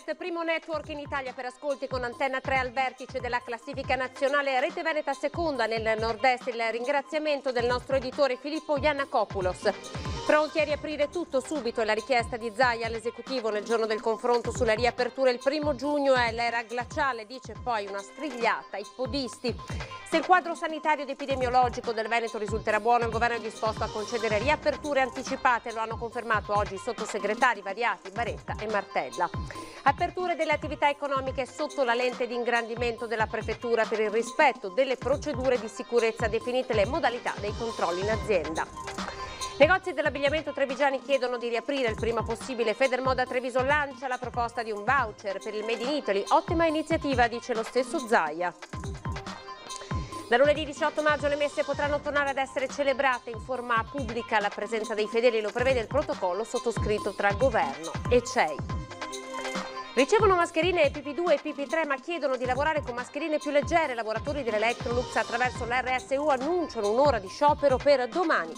Nord-Est, primo network in Italia per ascolti con Antenna 3 al vertice della classifica nazionale, Rete Veneta seconda nel Nord-Est. Il ringraziamento del nostro editore Filippo Giannakopoulos. Pronti a riaprire tutto subito è la richiesta di Zaia all'esecutivo nel giorno del confronto sulla riapertura. Il 1° giugno è l'era glaciale, dice poi una strigliata ai podisti. Se il quadro sanitario ed epidemiologico del Veneto risulterà buono, il governo è disposto a concedere riaperture anticipate, lo hanno confermato oggi i sottosegretari Variati, Baretta e Martella. Aperture delle attività economiche sotto la lente di ingrandimento della prefettura per il rispetto delle procedure di sicurezza, definite le modalità dei controlli in azienda. Negozi dell'abbigliamento trevigiani chiedono di riaprire il prima possibile. Federmoda Treviso lancia la proposta di un voucher per il Made in Italy. Ottima iniziativa, dice lo stesso Zaia. Da lunedì 18 maggio le messe potranno tornare ad essere celebrate in forma pubblica. La presenza dei fedeli lo prevede il protocollo sottoscritto tra governo e CEI. Ricevono mascherine PP2 e PP3 ma chiedono di lavorare con mascherine più leggere. Lavoratori dell'Electrolux attraverso l'RSU annunciano un'ora di sciopero per domani.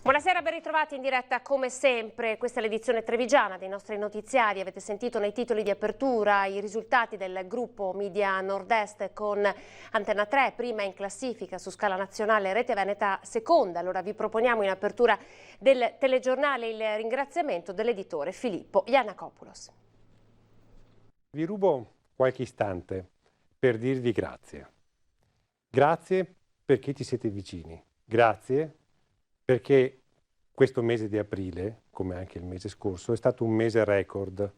Buonasera, ben ritrovati in diretta come sempre. Questa è l'edizione trevigiana dei nostri notiziari. Avete sentito nei titoli di apertura i risultati del gruppo Media Nord-Est con Antenna 3, prima in classifica su scala nazionale, Rete Veneta seconda. Allora vi proponiamo in apertura del telegiornale il ringraziamento dell'editore Filippo Giannakopoulos. Vi rubo qualche istante per dirvi grazie. Grazie perché ci siete vicini. Grazie perché questo mese di aprile, come anche il mese scorso, è stato un mese record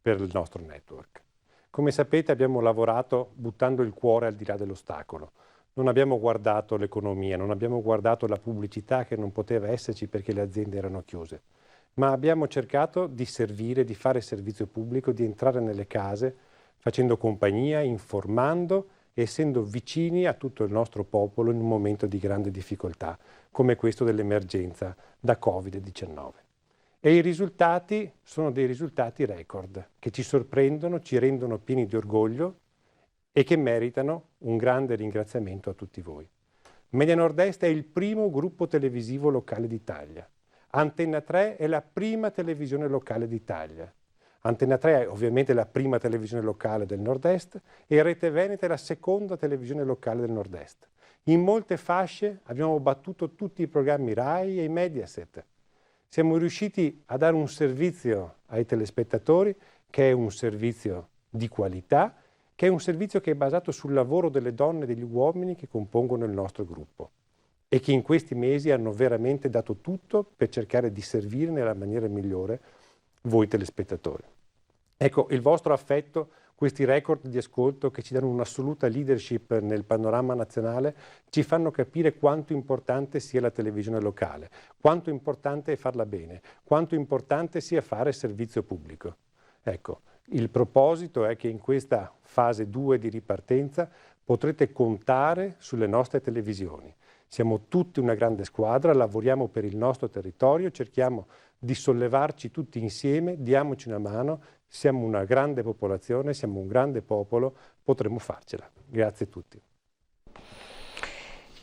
per il nostro network. Come sapete abbiamo lavorato buttando il cuore al di là dell'ostacolo. Non abbiamo guardato l'economia, non abbiamo guardato la pubblicità che non poteva esserci perché le aziende erano chiuse, ma abbiamo cercato di servire, di fare servizio pubblico, di entrare nelle case, facendo compagnia, informando, essendo vicini a tutto il nostro popolo in un momento di grande difficoltà, come questo dell'emergenza da Covid-19. E i risultati sono dei risultati record, che ci sorprendono, ci rendono pieni di orgoglio e che meritano un grande ringraziamento a tutti voi. Media Nord-Est è il primo gruppo televisivo locale d'Italia. Antenna 3 è la prima televisione locale d'Italia. Antenna 3 è ovviamente la prima televisione locale del Nord-Est e Rete Veneta è la seconda televisione locale del Nord-Est. In molte fasce abbiamo battuto tutti i programmi RAI e i Mediaset. Siamo riusciti a dare un servizio ai telespettatori che è un servizio di qualità, che è un servizio che è basato sul lavoro delle donne e degli uomini che compongono il nostro gruppo e che in questi mesi hanno veramente dato tutto per cercare di servire nella maniera migliore voi telespettatori. Ecco, il vostro affetto, questi record di ascolto che ci danno un'assoluta leadership nel panorama nazionale, ci fanno capire quanto importante sia la televisione locale, quanto importante è farla bene, quanto importante sia fare servizio pubblico. Ecco, il proposito è che in questa fase 2 di ripartenza potrete contare sulle nostre televisioni. Siamo tutti una grande squadra, lavoriamo per il nostro territorio, cerchiamo di sollevarci tutti insieme, diamoci una mano, siamo una grande popolazione, siamo un grande popolo, potremo farcela. Grazie a tutti.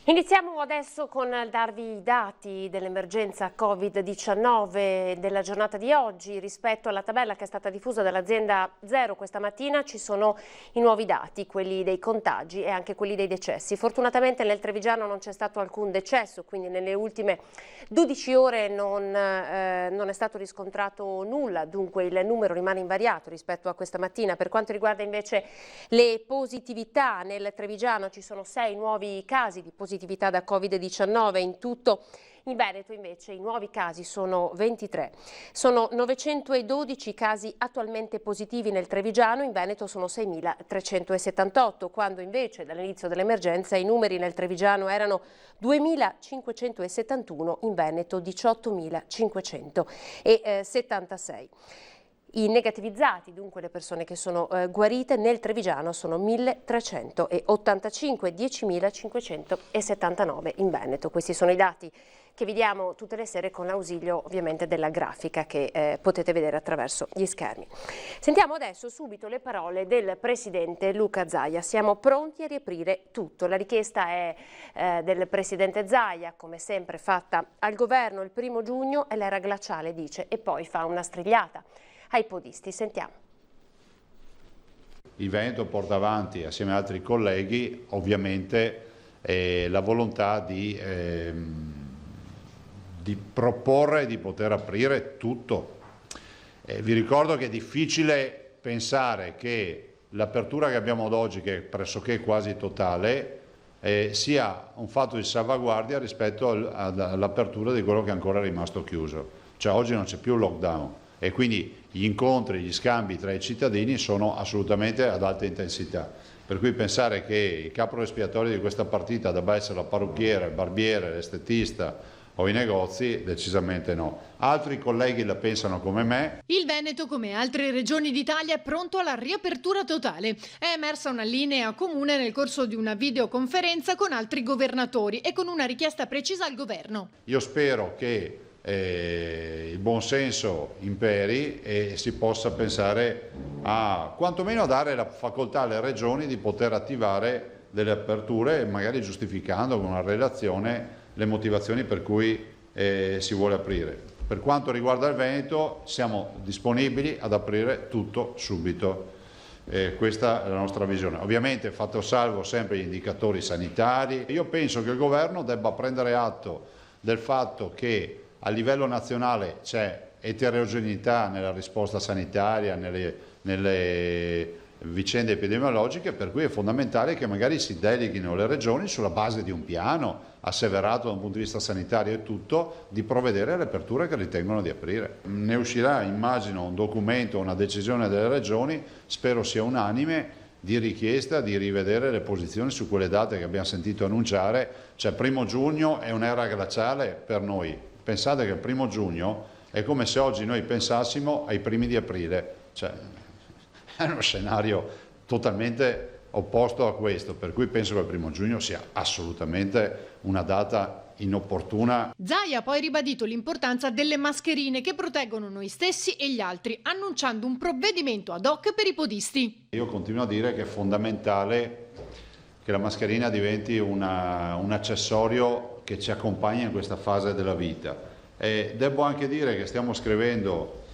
Iniziamo adesso con darvi i dati dell'emergenza Covid-19 della giornata di oggi. Rispetto alla tabella che è stata diffusa dall'azienda Zero questa mattina ci sono i nuovi dati, quelli dei contagi e anche quelli dei decessi. Fortunatamente nel Trevigiano non c'è stato alcun decesso, quindi nelle ultime 12 ore non è stato riscontrato nulla, dunque il numero rimane invariato rispetto a questa mattina. Per quanto riguarda invece le positività, nel Trevigiano ci sono 6 nuovi casi di positività da Covid-19, in tutto in Veneto invece i nuovi casi sono 23. Sono 912 casi attualmente positivi nel Trevigiano, in Veneto sono 6.378, quando invece dall'inizio dell'emergenza i numeri nel Trevigiano erano 2.571, in Veneto 18.576. I negativizzati, dunque le persone che sono guarite, nel Trevigiano sono 1.385, 10.579 in Veneto. Questi sono i dati che vi diamo tutte le sere con l'ausilio ovviamente della grafica che potete vedere attraverso gli schermi. Sentiamo adesso subito le parole del presidente Luca Zaia. Siamo pronti a riaprire tutto. La richiesta è del presidente Zaia, come sempre fatta al governo il 1° giugno, è l'era glaciale, dice, e poi fa una strigliata ai podisti. Sentiamo. Il Veneto porta avanti, assieme ad altri colleghi, ovviamente la volontà di proporre di poter aprire tutto. Vi ricordo che è difficile pensare che l'apertura che abbiamo ad oggi, che è pressoché quasi totale, sia un fatto di salvaguardia rispetto all'apertura di quello che è ancora rimasto chiuso. Cioè oggi non c'è più il lockdown e quindi gli incontri, gli scambi tra i cittadini sono assolutamente ad alta intensità. Per cui pensare che il capro espiatorio di questa partita debba essere la parrucchiera, il barbiere, l'estetista o i negozi, decisamente no. Altri colleghi la pensano come me. Il Veneto, come altre regioni d'Italia, è pronto alla riapertura totale. È emersa una linea comune nel corso di una videoconferenza con altri governatori e con una richiesta precisa al governo. Io spero che il buonsenso imperi e si possa pensare a quantomeno a dare la facoltà alle regioni di poter attivare delle aperture, magari giustificando con una relazione le motivazioni per cui si vuole aprire. Per quanto riguarda il Veneto, siamo disponibili ad aprire tutto subito. Questa è la nostra visione. Ovviamente fatto salvo sempre gli indicatori sanitari. Io penso che il governo debba prendere atto del fatto che a livello nazionale c'è eterogeneità nella risposta sanitaria, nelle vicende epidemiologiche, per cui è fondamentale che magari si deleghino le regioni sulla base di un piano asseverato da un punto di vista sanitario e tutto, di provvedere alle aperture che ritengono di aprire. Ne uscirà, immagino, un documento, una decisione delle regioni, spero sia unanime, di richiesta di rivedere le posizioni su quelle date che abbiamo sentito annunciare. Cioè 1° giugno è un'era glaciale per noi. Pensate che il 1° giugno è come se oggi noi pensassimo ai primi di aprile, cioè è uno scenario totalmente opposto a questo, per cui penso che il 1° giugno sia assolutamente una data inopportuna. Zaia ha poi ribadito l'importanza delle mascherine che proteggono noi stessi e gli altri, annunciando un provvedimento ad hoc per i podisti. Io continuo a dire che è fondamentale che la mascherina diventi un accessorio che ci accompagna in questa fase della vita. E devo anche dire che stiamo scrivendo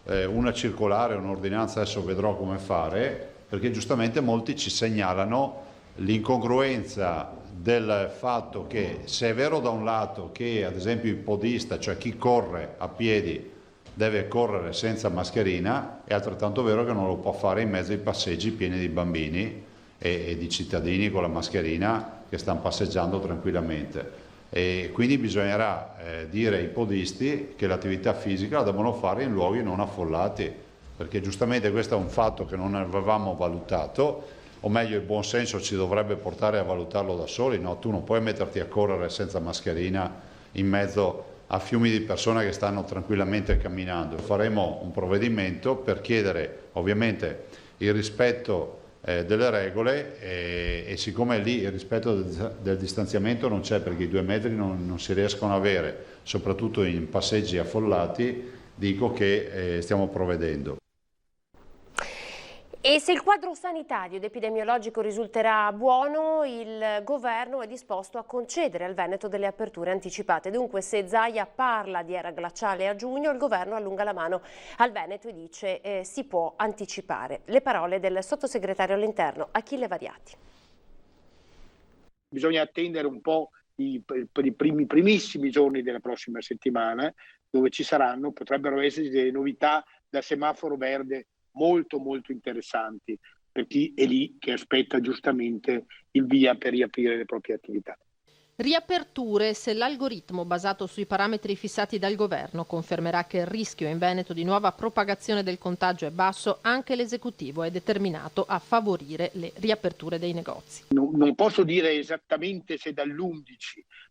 una circolare, un'ordinanza, adesso vedrò come fare, perché giustamente molti ci segnalano l'incongruenza del fatto che, se è vero da un lato che ad esempio il podista, cioè chi corre a piedi, deve correre senza mascherina, è altrettanto vero che non lo può fare in mezzo ai passeggi pieni di bambini e di cittadini con la mascherina che stanno passeggiando tranquillamente. E quindi bisognerà dire ai podisti che l'attività fisica la devono fare in luoghi non affollati, perché giustamente questo è un fatto che non avevamo valutato, o meglio il buon senso ci dovrebbe portare a valutarlo da soli. No, tu non puoi metterti a correre senza mascherina in mezzo a fiumi di persone che stanno tranquillamente camminando. Faremo un provvedimento per chiedere ovviamente il rispetto delle regole e siccome lì il rispetto del distanziamento non c'è, perché i 2 metri non si riescono a avere, soprattutto in passeggi affollati, dico che stiamo provvedendo. E se il quadro sanitario ed epidemiologico risulterà buono, il governo è disposto a concedere al Veneto delle aperture anticipate. Dunque, se Zaia parla di era glaciale a giugno, il governo allunga la mano al Veneto e dice si può anticipare. Le parole del sottosegretario all'interno Achille Variati. Bisogna attendere un po' i primissimi giorni della prossima settimana, dove potrebbero esserci delle novità da semaforo verde molto interessanti per chi è lì che aspetta giustamente il via per riaprire le proprie attività. Riaperture se l'algoritmo basato sui parametri fissati dal governo confermerà che il rischio in Veneto di nuova propagazione del contagio è basso, anche l'esecutivo è determinato a favorire le riaperture dei negozi. Non posso dire esattamente se dall'11,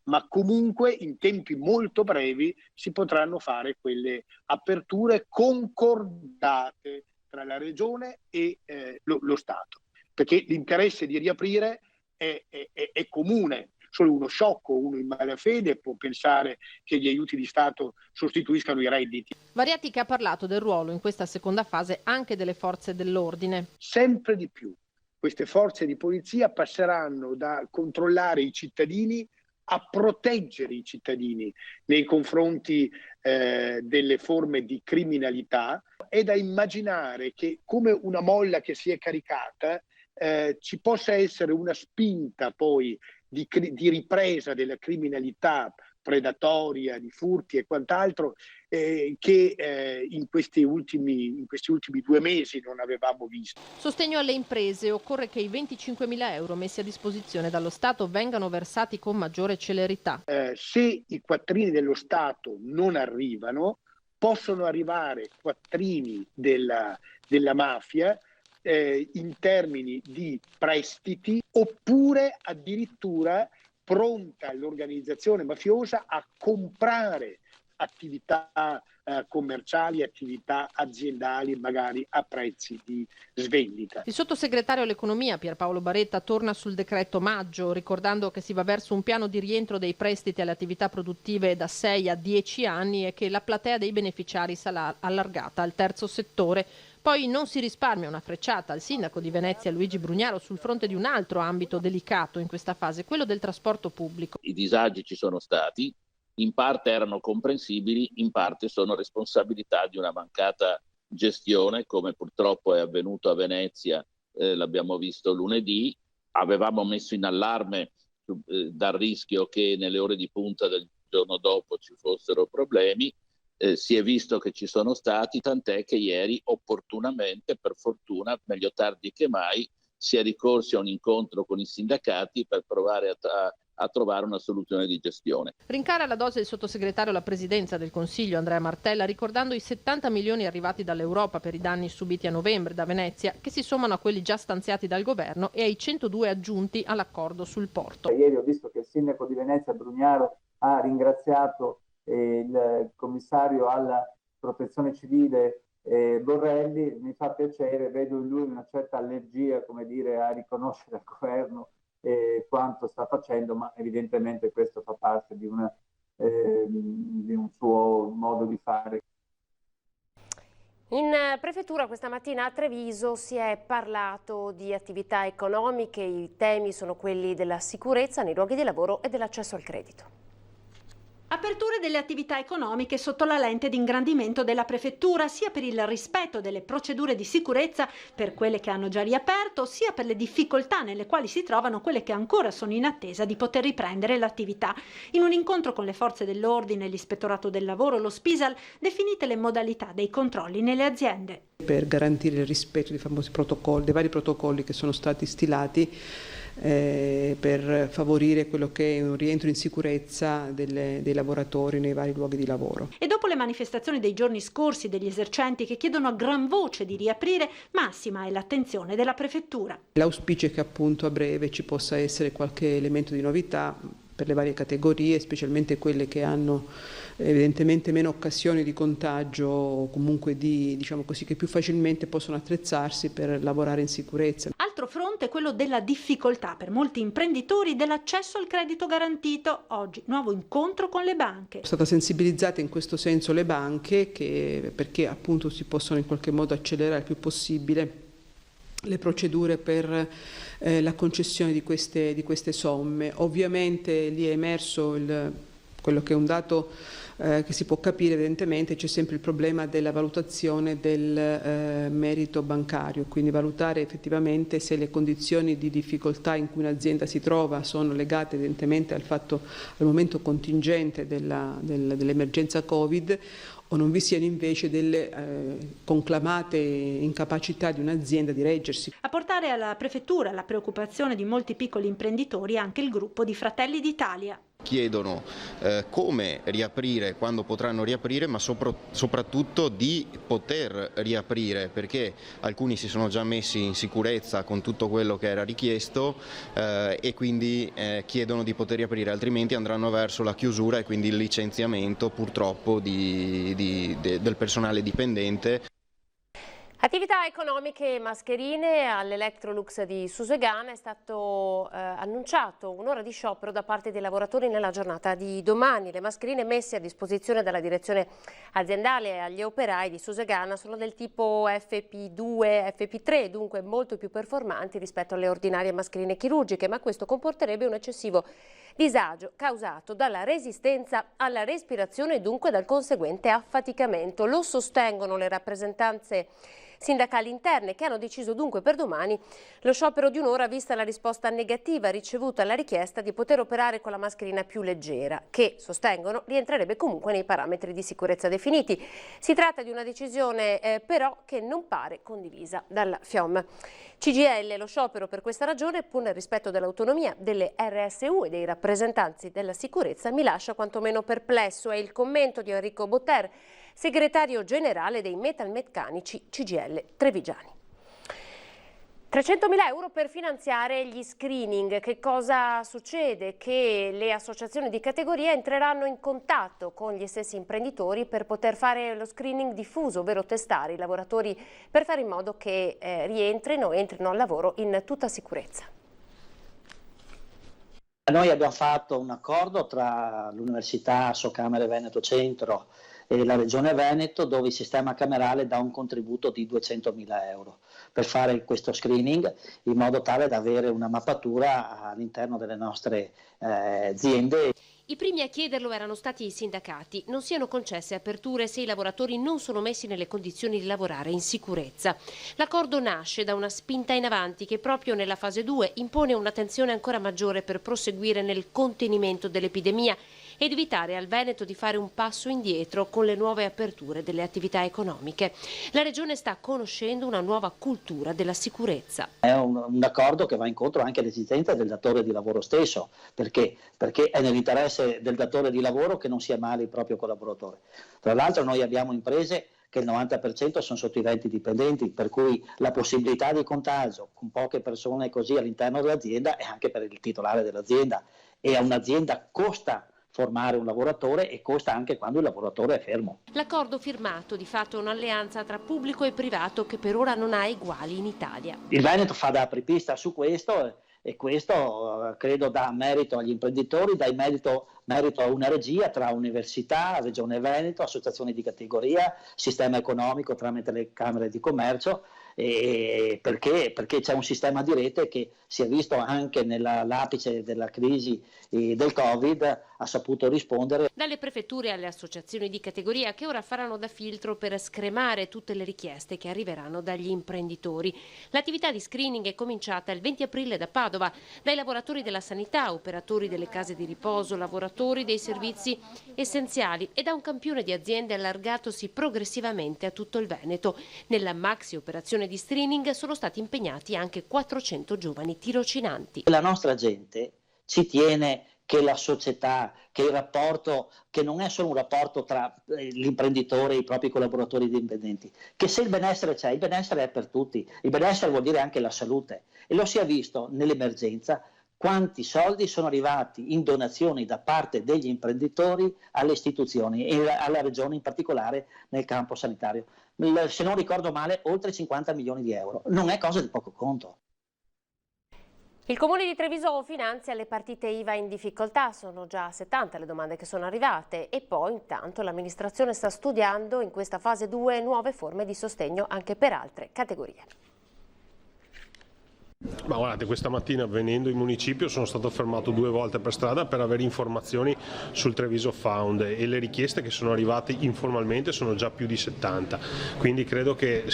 ma comunque in tempi molto brevi si potranno fare quelle aperture concordate tra la Regione e lo Stato, perché l'interesse di riaprire è comune. solo uno sciocco, uno in malafede può pensare che gli aiuti di Stato sostituiscano i redditi. Variati che ha parlato del ruolo in questa seconda fase anche delle forze dell'ordine. Sempre di più queste forze di polizia passeranno da controllare i cittadini a proteggere i cittadini nei confronti delle forme di criminalità. È da immaginare che, come una molla che si è caricata, ci possa essere una spinta poi di ripresa della criminalità predatoria, di furti e quant'altro che in questi ultimi 2 mesi non avevamo visto. Sostegno alle imprese: occorre che i 25.000 euro messi a disposizione dallo Stato vengano versati con maggiore celerità. Se i quattrini dello Stato non arrivano, possono arrivare quattrini della mafia in termini di prestiti, oppure addirittura pronta l'organizzazione mafiosa a comprare attività commerciali, attività aziendali, magari a prezzi di svendita. Il sottosegretario all'economia Pierpaolo Baretta torna sul decreto maggio, ricordando che si va verso un piano di rientro dei prestiti alle attività produttive da 6 a 10 anni e che la platea dei beneficiari sarà allargata al terzo settore. Poi non si risparmia una frecciata al sindaco di Venezia Luigi Brugnaro sul fronte di un altro ambito delicato in questa fase, quello del trasporto pubblico. I disagi ci sono stati, in parte erano comprensibili, in parte sono responsabilità di una mancata gestione, come purtroppo è avvenuto a Venezia, l'abbiamo visto lunedì. Avevamo messo in allarme dal rischio che nelle ore di punta del giorno dopo ci fossero problemi. Si è visto che ci sono stati, tant'è che ieri opportunamente, per fortuna, meglio tardi che mai, si è ricorsi a un incontro con i sindacati per provare a trovare una soluzione di gestione. Rincara la dose il sottosegretario alla presidenza del Consiglio Andrea Martella, ricordando i 70 milioni arrivati dall'Europa per i danni subiti a novembre da Venezia, che si sommano a quelli già stanziati dal governo e ai 102 aggiunti all'accordo sul porto. Ieri ho visto che il sindaco di Venezia Brugnaro ha ringraziato il commissario alla protezione civile Borrelli. Mi fa piacere, vedo in lui una certa allergia, come dire, a riconoscere al governo quanto sta facendo, ma evidentemente questo fa parte di un suo modo di fare. In prefettura questa mattina a Treviso si è parlato di attività economiche, i temi sono quelli della sicurezza nei luoghi di lavoro e dell'accesso al credito. Aperture delle attività economiche sotto la lente di ingrandimento della prefettura, sia per il rispetto delle procedure di sicurezza per quelle che hanno già riaperto, sia per le difficoltà nelle quali si trovano quelle che ancora sono in attesa di poter riprendere l'attività. In un incontro con le forze dell'ordine, l'Ispettorato del Lavoro, lo Spisal, definite le modalità dei controlli nelle aziende. Per garantire il rispetto dei famosi protocolli, dei vari protocolli che sono stati stilati, per favorire quello che è un rientro in sicurezza dei lavoratori nei vari luoghi di lavoro. E dopo le manifestazioni dei giorni scorsi degli esercenti che chiedono a gran voce di riaprire, massima è l'attenzione della prefettura. L'auspicio è che appunto a breve ci possa essere qualche elemento di novità per le varie categorie, specialmente quelle che hanno evidentemente meno occasioni di contagio o comunque diciamo così, che più facilmente possono attrezzarsi per lavorare in sicurezza. Altro fronte è quello della difficoltà per molti imprenditori dell'accesso al credito garantito. Oggi nuovo incontro con le banche. Sono state sensibilizzate in questo senso le banche perché appunto si possono in qualche modo accelerare il più possibile le procedure per la concessione di queste somme. Ovviamente lì è emerso quello che è un dato che si può capire, evidentemente c'è sempre il problema della valutazione del merito bancario, quindi valutare effettivamente se le condizioni di difficoltà in cui un'azienda si trova sono legate evidentemente al momento contingente dell'emergenza Covid, o non vi siano invece delle conclamate incapacità di un'azienda di reggersi. A portare alla prefettura la preoccupazione di molti piccoli imprenditori è anche il gruppo di Fratelli d'Italia. Chiedono come riaprire, quando potranno riaprire, ma soprattutto di poter riaprire, perché alcuni si sono già messi in sicurezza con tutto quello che era richiesto e quindi chiedono di poter riaprire, altrimenti andranno verso la chiusura e quindi il licenziamento purtroppo del personale dipendente. Attività economiche e mascherine all'Electrolux di Susegana è stato annunciato un'ora di sciopero da parte dei lavoratori nella giornata di domani. Le mascherine messe a disposizione dalla direzione aziendale agli operai di Susegana sono del tipo FP2, FP3, dunque molto più performanti rispetto alle ordinarie mascherine chirurgiche, ma questo comporterebbe un eccessivo disagio causato dalla resistenza alla respirazione e dunque dal conseguente affaticamento. Lo sostengono le rappresentanze sindacali interne, che hanno deciso dunque per domani lo sciopero di un'ora vista la risposta negativa ricevuta alla richiesta di poter operare con la mascherina più leggera, che, sostengono, rientrerebbe comunque nei parametri di sicurezza definiti. Si tratta di una decisione però che non pare condivisa dalla FIOM. CGIL, lo sciopero per questa ragione, pur nel rispetto dell'autonomia delle RSU e dei rappresentanti della sicurezza, mi lascia quantomeno perplesso. È il commento di Enrico Botter, segretario generale dei metalmeccanici CGIL Trevigiani. 300.000 euro per finanziare gli screening. Che cosa succede? Che le associazioni di categoria entreranno in contatto con gli stessi imprenditori per poter fare lo screening diffuso, ovvero testare i lavoratori per fare in modo che entrino al lavoro in tutta sicurezza. Noi abbiamo fatto un accordo tra l'Università Assocamere Veneto Centro e la Regione Veneto, dove il sistema camerale dà un contributo di 200.000 euro per fare questo screening, in modo tale da avere una mappatura all'interno delle nostre aziende. I primi a chiederlo erano stati i sindacati. Non siano concesse aperture se i lavoratori non sono messi nelle condizioni di lavorare in sicurezza. L'accordo nasce da una spinta in avanti che proprio nella fase 2 impone un'attenzione ancora maggiore per proseguire nel contenimento dell'epidemia ed evitare al Veneto di fare un passo indietro con le nuove aperture delle attività economiche. La Regione sta conoscendo una nuova cultura della sicurezza. È un accordo che va incontro anche alle esigenze del datore di lavoro stesso, perché è nell'interesse del datore di lavoro che non sia male il proprio collaboratore. Tra l'altro noi abbiamo imprese che il 90% sono sotto i 20 dipendenti, per cui la possibilità di contagio con poche persone così all'interno dell'azienda è anche per il titolare dell'azienda, e a un'azienda costa formare un lavoratore e costa anche quando il lavoratore è fermo. L'accordo firmato di fatto è un'alleanza tra pubblico e privato che per ora non ha eguali in Italia. Il Veneto fa da apripista su questo e questo credo dà merito agli imprenditori, dà merito a una regia tra università, Regione Veneto, associazioni di categoria, sistema economico tramite le camere di commercio, perché c'è un sistema di rete che si è visto anche nell'apice della crisi del Covid, ha saputo rispondere. Dalle prefetture alle associazioni di categoria che ora faranno da filtro per scremare tutte le richieste che arriveranno dagli imprenditori. L'attività di screening è cominciata il 20 aprile da Padova, dai lavoratori della sanità, operatori delle case di riposo, lavoratori dei servizi essenziali e da un campione di aziende allargatosi progressivamente a tutto il Veneto. Nella maxi operazione di screening sono stati impegnati anche 400 giovani tirocinanti. La nostra gente ci tiene che la società, che il rapporto, che non è solo un rapporto tra l'imprenditore e i propri collaboratori dipendenti, che se il benessere c'è, il benessere è per tutti, il benessere vuol dire anche la salute, e lo si è visto nell'emergenza quanti soldi sono arrivati in donazioni da parte degli imprenditori alle istituzioni e alla Regione in particolare nel campo sanitario. Se non ricordo male, oltre 50 milioni di euro. Non è cosa di poco conto. Il Comune di Treviso finanzia le partite IVA in difficoltà, sono già 70 le domande che sono arrivate e poi intanto l'amministrazione sta studiando in questa fase 2 nuove forme di sostegno anche per altre categorie. Ma guardate, questa mattina venendo in municipio sono stato fermato 2 volte per strada per avere informazioni sul Treviso Found e le richieste che sono arrivate informalmente sono già più di 70, quindi credo che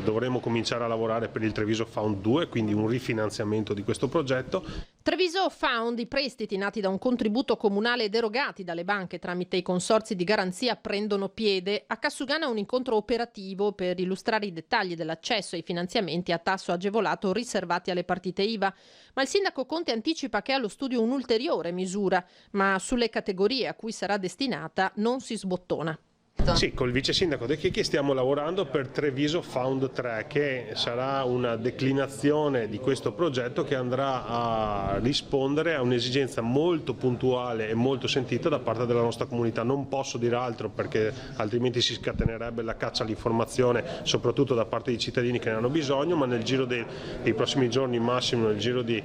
dovremo cominciare a lavorare per il Treviso Found 2, quindi un rifinanziamento di questo progetto. Treviso Found, i prestiti nati da un contributo comunale ed erogati dalle banche tramite i consorzi di garanzia prendono piede. A Cassugana un incontro operativo per illustrare i dettagli dell'accesso ai finanziamenti a tasso agevolato riservati alle partite IVA. Ma il sindaco Conte anticipa che è allo studio un'ulteriore misura, ma sulle categorie a cui sarà destinata non si sbottona. Sì, col vice sindaco De Chicchi stiamo lavorando per Treviso Found 3, che sarà una declinazione di questo progetto che andrà a rispondere a un'esigenza molto puntuale e molto sentita da parte della nostra comunità. Non posso dire altro perché altrimenti si scatenerebbe la caccia all'informazione, soprattutto da parte dei cittadini che ne hanno bisogno, ma nel giro dei prossimi giorni, massimo nel giro di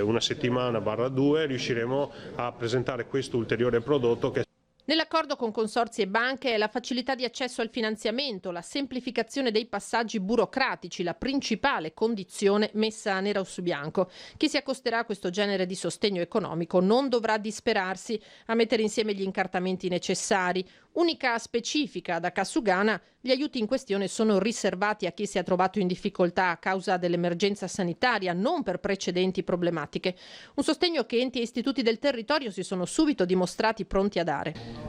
una settimana / 2, riusciremo a presentare questo ulteriore prodotto che Nell'accordo con consorzi e banche è la facilità di accesso al finanziamento, la semplificazione dei passaggi burocratici, la principale condizione messa nero su bianco. Chi si accosterà a questo genere di sostegno economico non dovrà disperarsi a mettere insieme gli incartamenti necessari. Unica specifica da Cassugana, gli aiuti in questione sono riservati a chi si è trovato in difficoltà a causa dell'emergenza sanitaria, non per precedenti problematiche. Un sostegno che enti e istituti del territorio si sono subito dimostrati pronti a dare.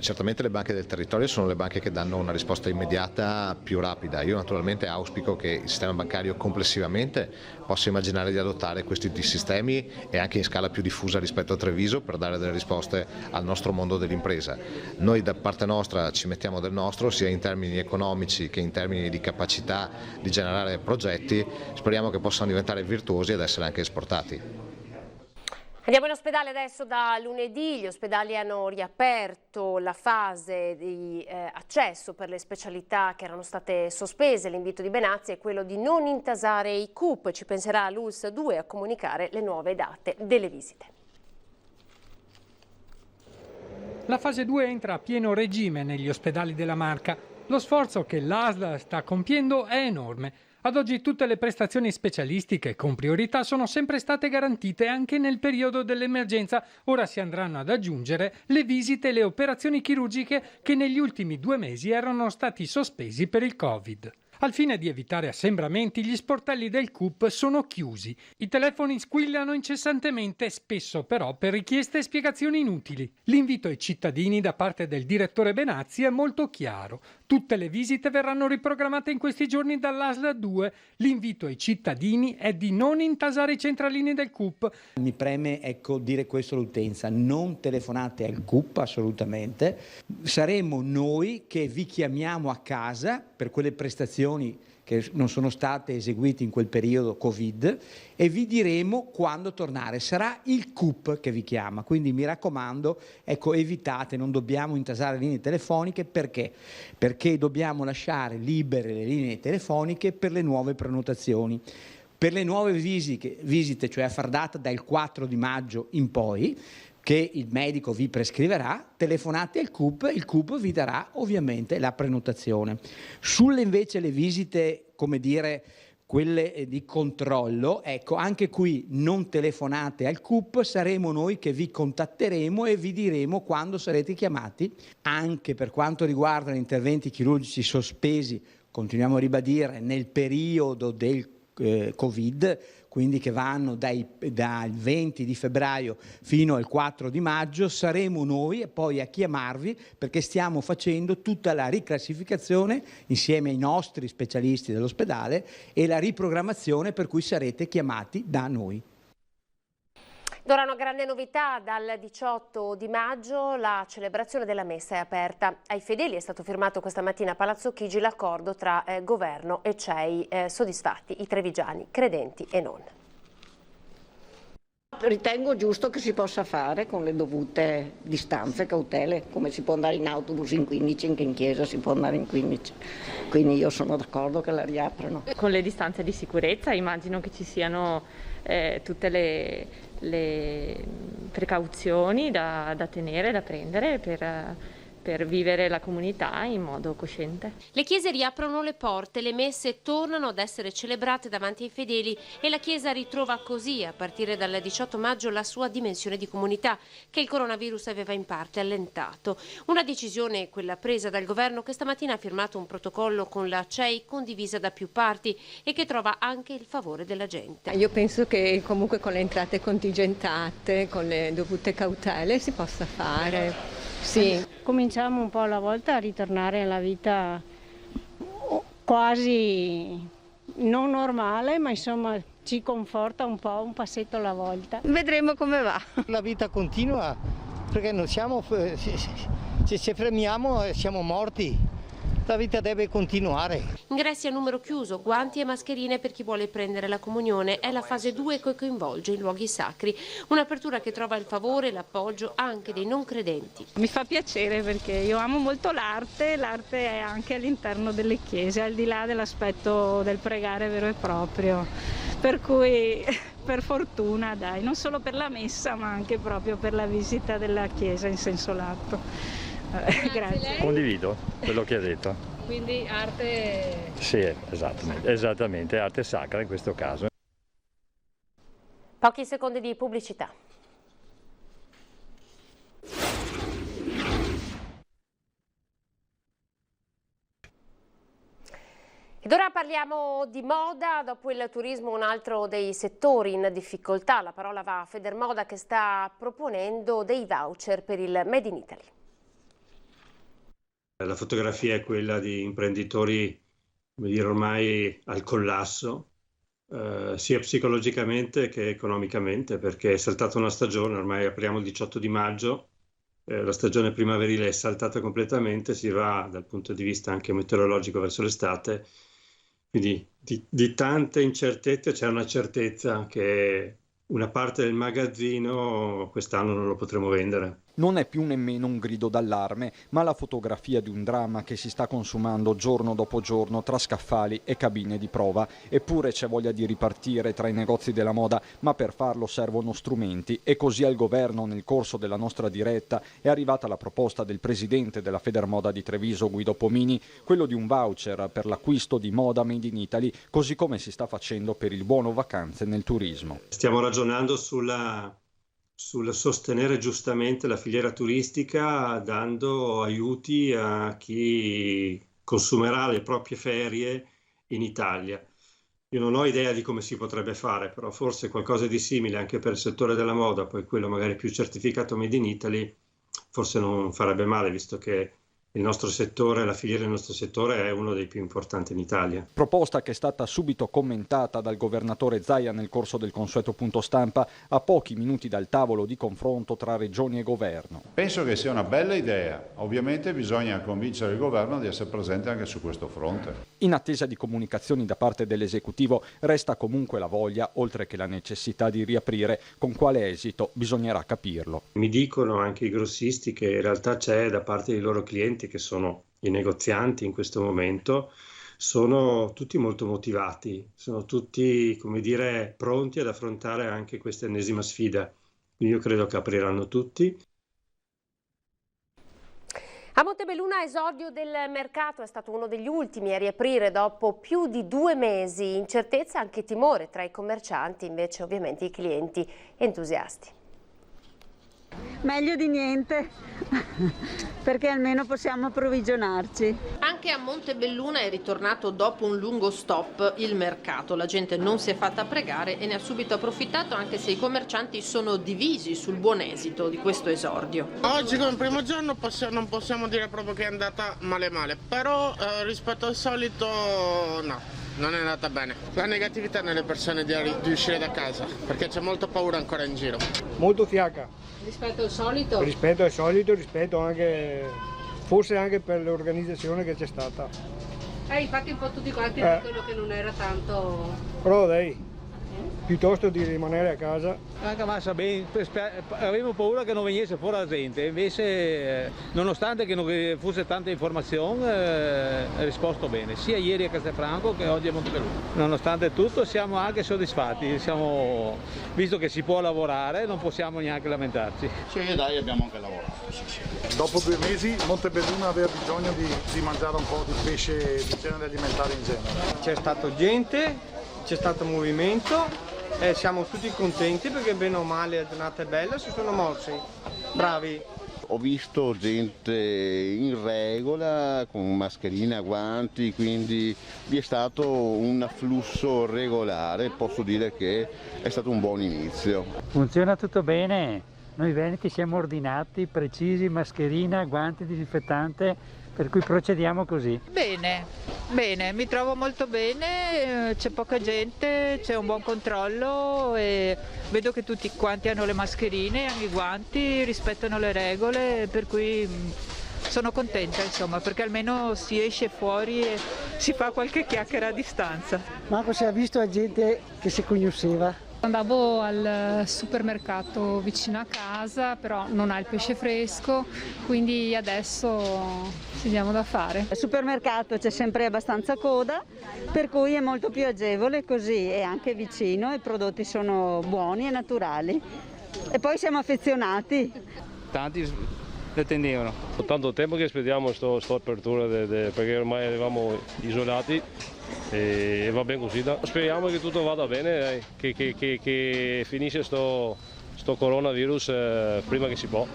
Certamente le banche del territorio sono le banche che danno una risposta immediata più rapida. Io naturalmente auspico che il sistema bancario complessivamente possa immaginare di adottare questi sistemi e anche in scala più diffusa rispetto a Treviso per dare delle risposte al nostro mondo dell'impresa. Noi da parte nostra ci mettiamo del nostro sia in termini economici che in termini di capacità di generare progetti, speriamo che possano diventare virtuosi ed essere anche esportati. Andiamo in ospedale adesso. Da lunedì gli ospedali hanno riaperto la fase di accesso per le specialità che erano state sospese. L'invito di Benazzi è quello di non intasare i CUP. Ci penserà l'ULSS 2 a comunicare le nuove date delle visite. La fase 2 entra a pieno regime negli ospedali della Marca. Lo sforzo che l'ASL sta compiendo è enorme. Ad oggi tutte le prestazioni specialistiche con priorità sono sempre state garantite anche nel periodo dell'emergenza. Ora si andranno ad aggiungere le visite e le operazioni chirurgiche che negli ultimi 2 mesi erano stati sospesi per il Covid. Al fine di evitare assembramenti, gli sportelli del CUP sono chiusi. I telefoni squillano incessantemente, spesso però per richieste e spiegazioni inutili. L'invito ai cittadini da parte del direttore Benazzi è molto chiaro. Tutte le visite verranno riprogrammate in questi giorni dall'ASL 2. L'invito ai cittadini è di non intasare i centralini del CUP. Mi preme dire questo all'utenza: non telefonate al CUP assolutamente. Saremo noi che vi chiamiamo a casa per quelle prestazioni che non sono state eseguite in quel periodo Covid e vi diremo quando tornare. Sarà il CUP che vi chiama, quindi mi raccomando, evitate, non dobbiamo intasare linee telefoniche. Perché? Perché dobbiamo lasciare libere le linee telefoniche per le nuove prenotazioni. Per le nuove visite, cioè a far data dal 4 di maggio in poi, che il medico vi prescriverà, telefonate al CUP, il CUP vi darà ovviamente la prenotazione. Sulle invece le visite, quelle di controllo, anche qui non telefonate al CUP, saremo noi che vi contatteremo e vi diremo quando sarete chiamati. Anche per quanto riguarda gli interventi chirurgici sospesi, continuiamo a ribadire, nel periodo del Covid, quindi che vanno dal 20 di febbraio fino al 4 di maggio, saremo noi poi a chiamarvi perché stiamo facendo tutta la riclassificazione insieme ai nostri specialisti dell'ospedale e la riprogrammazione per cui sarete chiamati da noi. Ora una grande novità: dal 18 di maggio la celebrazione della messa è aperta ai fedeli. È stato firmato questa mattina a Palazzo Chigi l'accordo tra governo e CEI, soddisfatti i trevigiani, credenti e non. Ritengo giusto che si possa fare con le dovute distanze, cautele, come si può andare in autobus in 15, anche in chiesa si può andare in 15. Quindi io sono d'accordo che la riaprano. Con le distanze di sicurezza immagino che ci siano tutte le precauzioni da tenere, da prendere per vivere la comunità in modo cosciente. Le chiese riaprono le porte, le messe tornano ad essere celebrate davanti ai fedeli e la Chiesa ritrova così, a partire dal 18 maggio, la sua dimensione di comunità che il coronavirus aveva in parte allentato. Una decisione, quella presa dal governo, che stamattina ha firmato un protocollo con la CEI condivisa da più parti e che trova anche il favore della gente. Io penso che comunque con le entrate contingentate, con le dovute cautele si possa fare. Sì. Cominciamo un po' alla volta a ritornare alla vita quasi non normale, ma insomma ci conforta un po', un passetto alla volta. Vedremo come va. La vita continua perché non siamo Se ci fermiamo siamo morti. La vita deve continuare. Ingressi a numero chiuso, guanti e mascherine per chi vuole prendere la comunione. È la fase 2 che coinvolge i luoghi sacri. Un'apertura che trova il favore e l'appoggio anche dei non credenti. Mi fa piacere perché io amo molto l'arte è anche all'interno delle chiese, al di là dell'aspetto del pregare vero e proprio. Per cui per fortuna, dai, non solo per la messa ma anche proprio per la visita della chiesa in senso lato. Grazie. Condivido quello che ha detto. Quindi arte... Sì, esattamente, arte sacra in questo caso. Pochi secondi di pubblicità. Ed ora parliamo di moda. Dopo il turismo, un altro dei settori in difficoltà. La parola va a Federmoda, che sta proponendo dei voucher per il Made in Italy. La fotografia è quella di imprenditori, come dire, ormai al collasso, sia psicologicamente che economicamente, perché è saltata una stagione, ormai apriamo il 18 di maggio, la stagione primaverile è saltata completamente, si va dal punto di vista anche meteorologico verso l'estate, quindi di tante incertezze c'è una certezza che una parte del magazzino quest'anno non lo potremo vendere. Non è più nemmeno un grido d'allarme, ma la fotografia di un dramma che si sta consumando giorno dopo giorno tra scaffali e cabine di prova. Eppure c'è voglia di ripartire tra i negozi della moda, ma per farlo servono strumenti. E così al governo, nel corso della nostra diretta, è arrivata la proposta del presidente della Federmoda di Treviso, Guido Pomini, quello di un voucher per l'acquisto di moda Made in Italy, così come si sta facendo per il buono vacanze nel turismo. Stiamo ragionando sul sostenere giustamente la filiera turistica, dando aiuti a chi consumerà le proprie ferie in Italia. Io non ho idea di come si potrebbe fare, però forse qualcosa di simile anche per il settore della moda, poi quello magari più certificato Made in Italy, forse non farebbe male, visto che il nostro settore, la filiera del nostro settore è uno dei più importanti in Italia. Proposta che è stata subito commentata dal governatore Zaia nel corso del consueto punto stampa, a pochi minuti dal tavolo di confronto tra regioni e governo. Penso che sia una bella idea, ovviamente bisogna convincere il governo di essere presente anche su questo fronte. In attesa di comunicazioni da parte dell'esecutivo resta comunque la voglia, oltre che la necessità di riaprire. Con quale esito bisognerà capirlo. Mi dicono anche i grossisti che in realtà c'è da parte dei loro clienti, che sono i negozianti in questo momento, sono tutti molto motivati, sono tutti, come dire, pronti ad affrontare anche questa ennesima sfida. Io credo che apriranno tutti. A Montebelluna, esordio del mercato, è stato uno degli ultimi a riaprire dopo più di 2 mesi. Incertezza, anche timore tra i commercianti, invece ovviamente i clienti entusiasti. Meglio di niente, perché almeno possiamo approvvigionarci. Anche a Montebelluna è ritornato dopo un lungo stop il mercato. La gente non si è fatta pregare e ne ha subito approfittato, anche se i commercianti sono divisi sul buon esito di questo esordio. Oggi come primo giorno non possiamo dire proprio che è andata male, però rispetto al solito no. Non è andata bene. La negatività nelle persone di uscire da casa, perché c'è molta paura ancora in giro. Molto fiacca. Rispetto al solito? Rispetto al solito, rispetto anche, forse anche per l'organizzazione che c'è stata. Infatti un po' tutti quanti dicono che non era tanto... Però dai, piuttosto di rimanere a casa. Anche massa bene, avevo paura che non venisse fuori la gente, invece nonostante che non fosse tanta informazione ha risposto bene, sia ieri a Castelfranco che oggi a Montebelluna. Nonostante tutto siamo anche soddisfatti, visto che si può lavorare non possiamo neanche lamentarci. Sì, dai, abbiamo anche lavorato. Dopo 2 mesi Montebelluna aveva bisogno di mangiare un po' di pesce, di genere alimentare in genere. C'è stato gente, c'è stato movimento. Siamo tutti contenti perché bene o male la giornata è bella, si sono mossi, bravi. Ho visto gente in regola, con mascherina, guanti, quindi vi è stato un afflusso regolare, posso dire che è stato un buon inizio. Funziona tutto bene, noi veneti siamo ordinati, precisi, mascherina, guanti, disinfettante, per cui procediamo così. Bene, mi trovo molto bene, c'è poca gente, c'è un buon controllo e vedo che tutti quanti hanno le mascherine, hanno i guanti, rispettano le regole, per cui sono contenta insomma, perché almeno si esce fuori e si fa qualche chiacchiera a distanza. Marco, si è visto gente che si conosceva? Andavo al supermercato vicino a casa, però non ha il pesce fresco, quindi adesso ci diamo da fare. Al supermercato c'è sempre abbastanza coda, per cui è molto più agevole, così è anche vicino, i prodotti sono buoni e naturali. E poi siamo affezionati. Tanti le attendevano. Tanto tempo che aspettiamo sto apertura perché ormai eravamo isolati e va bene così. Speriamo che tutto vada bene, che finisce sto coronavirus prima che si può.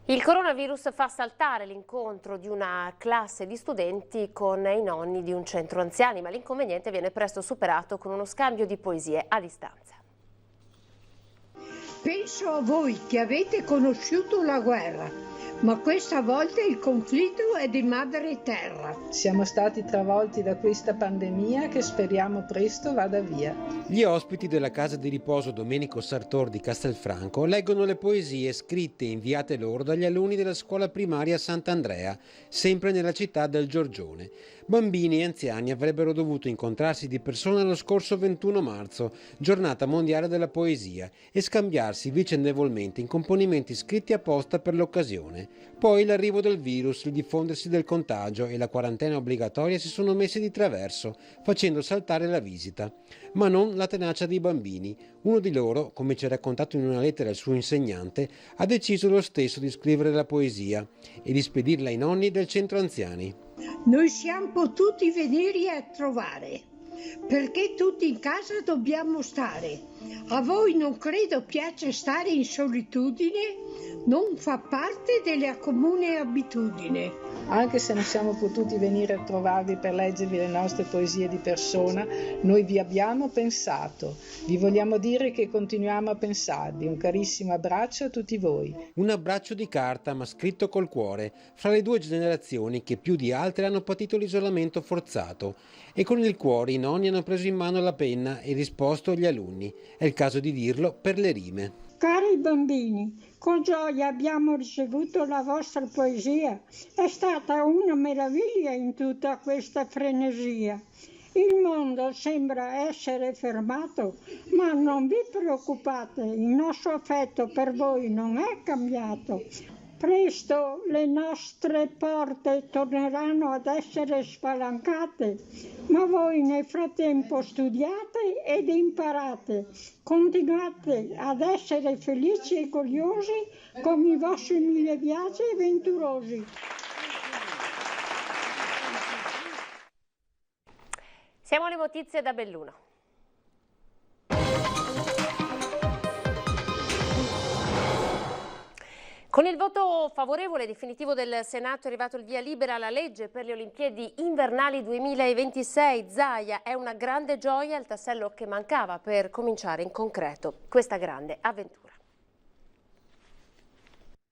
Il coronavirus fa saltare l'incontro di una classe di studenti con i nonni di un centro anziani, ma l'inconveniente viene presto superato con uno scambio di poesie a distanza. Penso a voi che avete conosciuto la guerra, ma questa volta il conflitto è di madre terra. Siamo stati travolti da questa pandemia che speriamo presto vada via. Gli ospiti della casa di riposo Domenico Sartor di Castelfranco leggono le poesie scritte e inviate loro dagli alunni della scuola primaria Sant'Andrea, sempre nella città del Giorgione. Bambini e anziani avrebbero dovuto incontrarsi di persona lo scorso 21 marzo, giornata mondiale della poesia, e scambiarsi vicendevolmente in componimenti scritti apposta per l'occasione. Poi l'arrivo del virus, il diffondersi del contagio e la quarantena obbligatoria si sono messi di traverso, facendo saltare la visita. Ma non la tenacia dei bambini. Uno di loro, come ci ha raccontato in una lettera il suo insegnante, ha deciso lo stesso di scrivere la poesia e di spedirla ai nonni del centro anziani. Noi siamo potuti venire a trovare, perché tutti in casa dobbiamo stare. A voi non credo piace stare in solitudine, non fa parte della comune abitudine. Anche se non siamo potuti venire a trovarvi per leggervi le nostre poesie di persona, noi vi abbiamo pensato. Vi vogliamo dire che continuiamo a pensarvi. Un carissimo abbraccio a tutti voi. Un abbraccio di carta, ma scritto col cuore, fra le due generazioni che più di altre hanno patito l'isolamento forzato. E con il cuore i nonni hanno preso in mano la penna e risposto agli alunni. È il caso di dirlo per le rime. Cari bambini, con gioia abbiamo ricevuto la vostra poesia. È stata una meraviglia in tutta questa frenesia. Il mondo sembra essere fermato, ma non vi preoccupate, il nostro affetto per voi non è cambiato. Presto le nostre porte torneranno ad essere spalancate, ma voi nel frattempo studiate ed imparate. Continuate ad essere felici e curiosi con i vostri 1000 viaggi avventurosi. Siamo alle notizie da Belluno. Con il voto favorevole definitivo del Senato è arrivato il via libera alla legge per le Olimpiadi invernali 2026. Zaia, è una grande gioia, il tassello che mancava per cominciare in concreto questa grande avventura.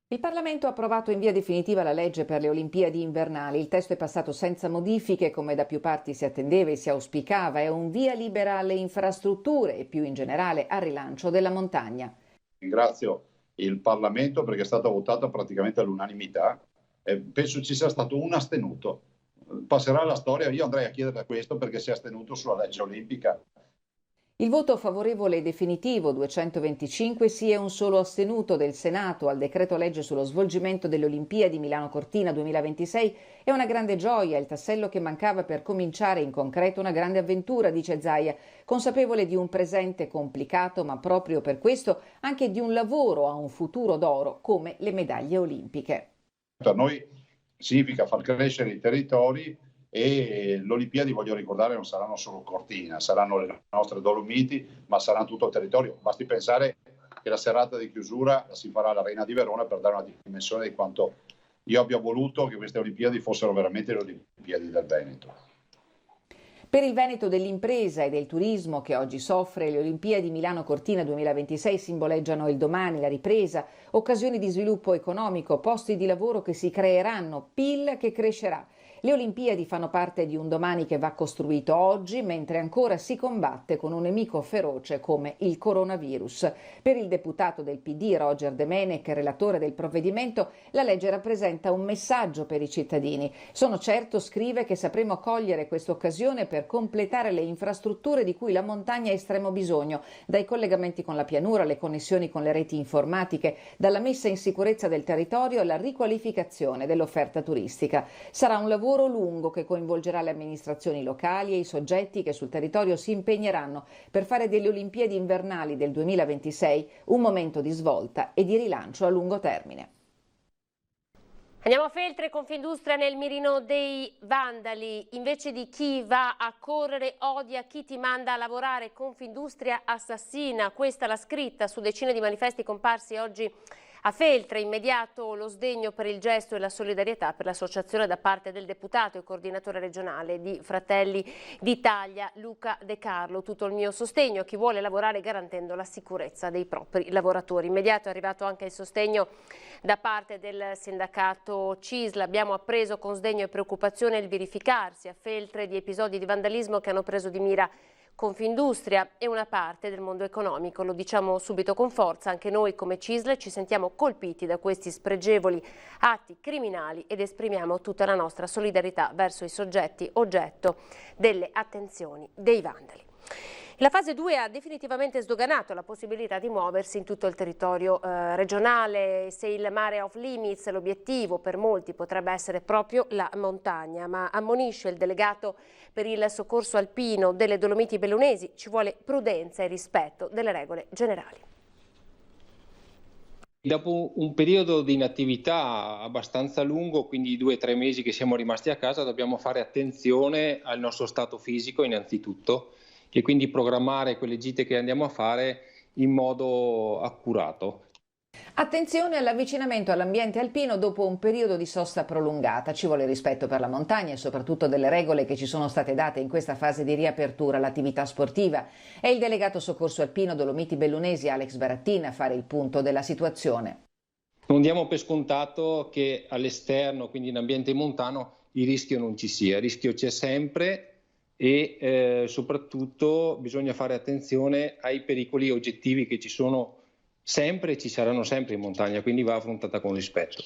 Il Parlamento ha approvato in via definitiva la legge per le Olimpiadi invernali. Il testo è passato senza modifiche, come da più parti si attendeva e si auspicava. È un via libera alle infrastrutture e più in generale al rilancio della montagna. Ringrazio il Parlamento perché è stata votata praticamente all'unanimità. Penso ci sia stato un astenuto. Passerà alla storia, io andrei a chiedere questo perché si è astenuto sulla legge olimpica. Il voto favorevole definitivo 225 sì e un solo astenuto del Senato al decreto legge sullo svolgimento delle Olimpiadi Milano Cortina 2026 è una grande gioia, il tassello che mancava per cominciare in concreto una grande avventura, dice Zaia, consapevole di un presente complicato ma proprio per questo anche di un lavoro a un futuro d'oro come le medaglie olimpiche. Per noi significa far crescere i territori. E le Olimpiadi, voglio ricordare, non saranno solo Cortina, saranno le nostre Dolomiti, ma sarà tutto il territorio. Basti pensare che la serata di chiusura si farà all'Arena di Verona per dare una dimensione di quanto io abbia voluto che queste Olimpiadi fossero veramente le Olimpiadi del Veneto. Per il Veneto dell'impresa e del turismo che oggi soffre, le Olimpiadi Milano Cortina 2026 simboleggiano il domani, la ripresa, occasioni di sviluppo economico, posti di lavoro che si creeranno, PIL che crescerà. Le Olimpiadi fanno parte di un domani che va costruito oggi, mentre ancora si combatte con un nemico feroce come il coronavirus. Per il deputato del PD Roger Domenech, relatore del provvedimento, la legge rappresenta un messaggio per i cittadini. Sono certo, scrive, che sapremo cogliere questa occasione per completare le infrastrutture di cui la montagna ha estremo bisogno, dai collegamenti con la pianura, le connessioni con le reti informatiche, dalla messa in sicurezza del territorio alla riqualificazione dell'offerta turistica. Sarà un lavoro lungo che coinvolgerà le amministrazioni locali e i soggetti che sul territorio si impegneranno per fare delle Olimpiadi invernali del 2026 un momento di svolta e di rilancio a lungo termine. Andiamo a Feltre. Confindustria nel mirino dei vandali. Invece di chi va a correre odia chi ti manda a lavorare. Confindustria assassina. Questa la scritta su decine di manifesti comparsi oggi a Feltre. Immediato lo sdegno per il gesto e la solidarietà per l'associazione da parte del deputato e coordinatore regionale di Fratelli d'Italia Luca De Carlo. Tutto il mio sostegno a chi vuole lavorare garantendo la sicurezza dei propri lavoratori. Immediato è arrivato anche il sostegno da parte del sindacato CISL. Abbiamo appreso con sdegno e preoccupazione il verificarsi a Feltre di episodi di vandalismo che hanno preso di mira Confindustria e una parte del mondo economico. Lo diciamo subito con forza, anche noi come CISL ci sentiamo colpiti da questi spregevoli atti criminali ed esprimiamo tutta la nostra solidarietà verso i soggetti oggetto delle attenzioni dei vandali. La fase 2 ha definitivamente sdoganato la possibilità di muoversi in tutto il territorio regionale. Se il mare off limits, l'obiettivo per molti potrebbe essere proprio la montagna, ma ammonisce il delegato per il soccorso alpino delle Dolomiti Bellunesi: ci vuole prudenza e rispetto delle regole generali. Dopo un periodo di inattività abbastanza lungo, quindi 2 o 3 mesi che siamo rimasti a casa, dobbiamo fare attenzione al nostro stato fisico innanzitutto, e quindi programmare quelle gite che andiamo a fare in modo accurato. Attenzione all'avvicinamento all'ambiente alpino dopo un periodo di sosta prolungata. Ci vuole rispetto per la montagna e soprattutto delle regole che ci sono state date in questa fase di riapertura all'attività sportiva. È il delegato soccorso alpino Dolomiti Bellunesi Alex Barattin a fare il punto della situazione. Non diamo per scontato che all'esterno, quindi in ambiente montano, il rischio non ci sia. Il rischio c'è sempre e soprattutto bisogna fare attenzione ai pericoli oggettivi che ci sono sempre e ci saranno sempre in montagna, quindi va affrontata con rispetto.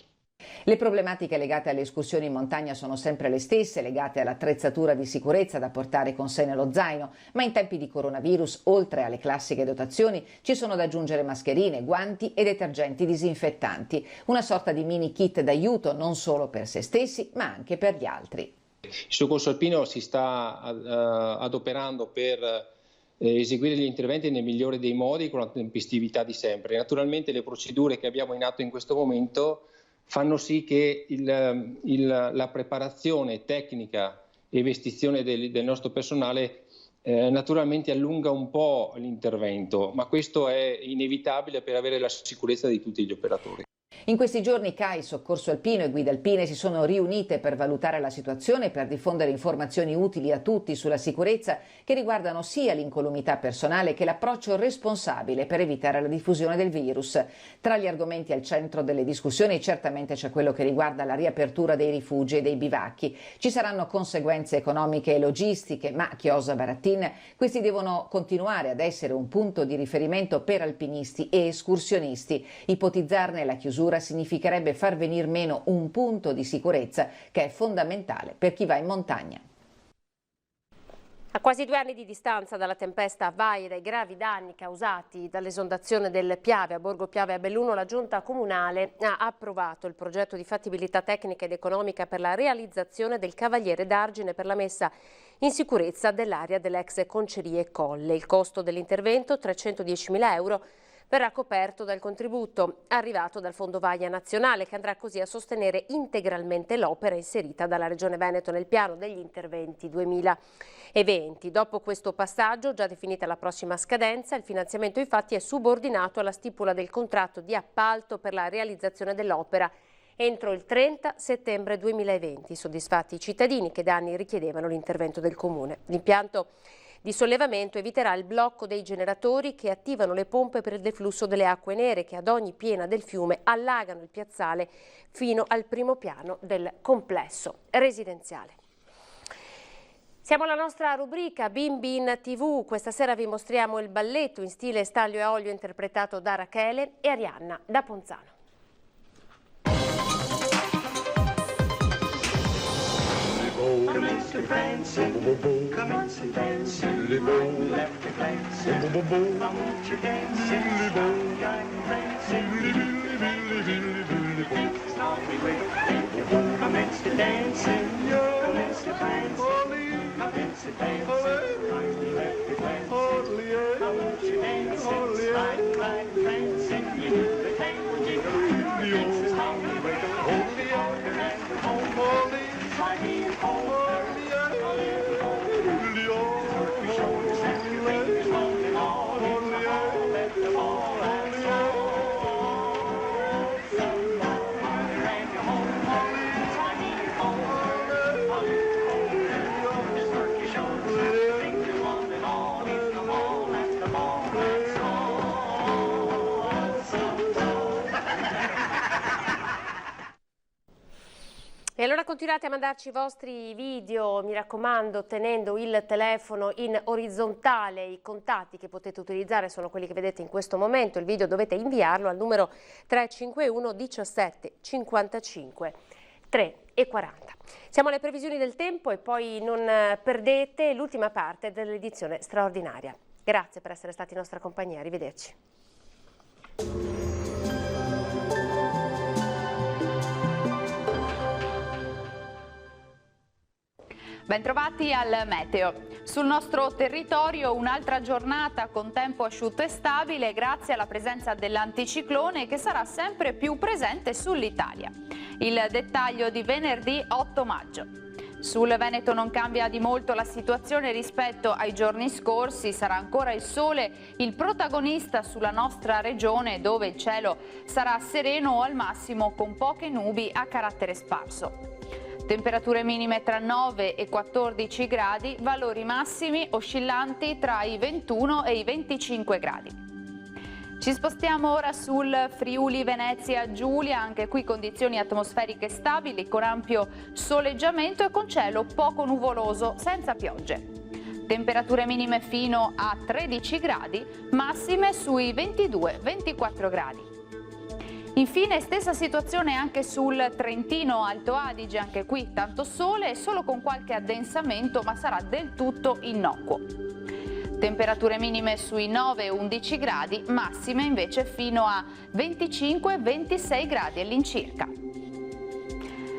Le problematiche legate alle escursioni in montagna sono sempre le stesse, legate all'attrezzatura di sicurezza da portare con sé nello zaino, ma in tempi di coronavirus, oltre alle classiche dotazioni, ci sono da aggiungere mascherine, guanti e detergenti disinfettanti, una sorta di mini kit d'aiuto non solo per se stessi, ma anche per gli altri. Il soccorso alpino si sta adoperando per eseguire gli interventi nel migliore dei modi, con la tempestività di sempre. Naturalmente le procedure che abbiamo in atto in questo momento fanno sì che la preparazione tecnica e vestizione del nostro personale naturalmente allunga un po' l'intervento, ma questo è inevitabile per avere la sicurezza di tutti gli operatori. In questi giorni CAI, Soccorso Alpino e Guide Alpine si sono riunite per valutare la situazione e per diffondere informazioni utili a tutti sulla sicurezza che riguardano sia l'incolumità personale che l'approccio responsabile per evitare la diffusione del virus. Tra gli argomenti al centro delle discussioni certamente c'è quello che riguarda la riapertura dei rifugi e dei bivacchi. Ci saranno conseguenze economiche e logistiche, ma, chiosa Barattin, questi devono continuare ad essere un punto di riferimento per alpinisti e escursionisti. Ipotizzarne la chiusura significherebbe far venir meno un punto di sicurezza che è fondamentale per chi va in montagna. A quasi 2 anni di distanza dalla tempesta Vaira e gravi danni causati dall'esondazione del Piave a Borgo Piave a Belluno, la Giunta Comunale ha approvato il progetto di fattibilità tecnica ed economica per la realizzazione del Cavaliere d'Argine per la messa in sicurezza dell'area dell'ex Concerie Colle. Il costo dell'intervento, 310.000 euro, verrà coperto dal contributo arrivato dal Fondo Vaia Nazionale, che andrà così a sostenere integralmente l'opera inserita dalla Regione Veneto nel piano degli interventi 2020. Dopo questo passaggio, già definita la prossima scadenza, il finanziamento infatti è subordinato alla stipula del contratto di appalto per la realizzazione dell'opera entro il 30 settembre 2020, soddisfatti i cittadini che da anni richiedevano l'intervento del Comune. L'impianto di sollevamento eviterà il blocco dei generatori che attivano le pompe per il deflusso delle acque nere che ad ogni piena del fiume allagano il piazzale fino al primo piano del complesso residenziale. Siamo alla nostra rubrica Bimbi in TV. Questa sera vi mostriamo il balletto in stile Stanlio e Olio interpretato da Rachele e Arianna da Ponzano. Commence to dancing, commence to dancing, left to dancing, commence to dancing, commence to dancing, commence to dancing. Commence to dance, right to left to dance. Commence to dance, slide, glide, dancing. You do the tango jiggle. This is how we wiggle. Hold the order and hold the slidey and hold a little hold your shoulders and your fingers rolling all in the ball. Let the ball and roll. Some harder and you hold slidey and hold a little. E allora continuate a mandarci i vostri video, mi raccomando, tenendo il telefono in orizzontale. I contatti che potete utilizzare sono quelli che vedete in questo momento. Il video dovete inviarlo al numero 351 17 55 3 e 40. Siamo alle previsioni del tempo e poi non perdete l'ultima parte dell'edizione straordinaria. Grazie per essere stati in nostra compagnia, arrivederci. Bentrovati al meteo. Sul nostro territorio un'altra giornata con tempo asciutto e stabile grazie alla presenza dell'anticiclone che sarà sempre più presente sull'Italia. Il dettaglio di venerdì 8 maggio. Sul Veneto non cambia di molto la situazione rispetto ai giorni scorsi, sarà ancora il sole il protagonista sulla nostra regione dove il cielo sarà sereno o al massimo con poche nubi a carattere sparso. Temperature minime tra 9 e 14 gradi, valori massimi oscillanti tra i 21 e i 25 gradi. Ci spostiamo ora sul Friuli Venezia Giulia, anche qui condizioni atmosferiche stabili con ampio soleggiamento e con cielo poco nuvoloso senza piogge. Temperature minime fino a 13 gradi, massime sui 22-24 gradi. Infine stessa situazione anche sul Trentino Alto Adige, anche qui tanto sole e solo con qualche addensamento, ma sarà del tutto innocuo. Temperature minime sui 9-11 gradi, massime invece fino a 25-26 gradi all'incirca.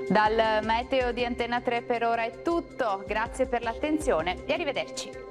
Dal meteo di Antena 3 per ora è tutto, grazie per l'attenzione e arrivederci.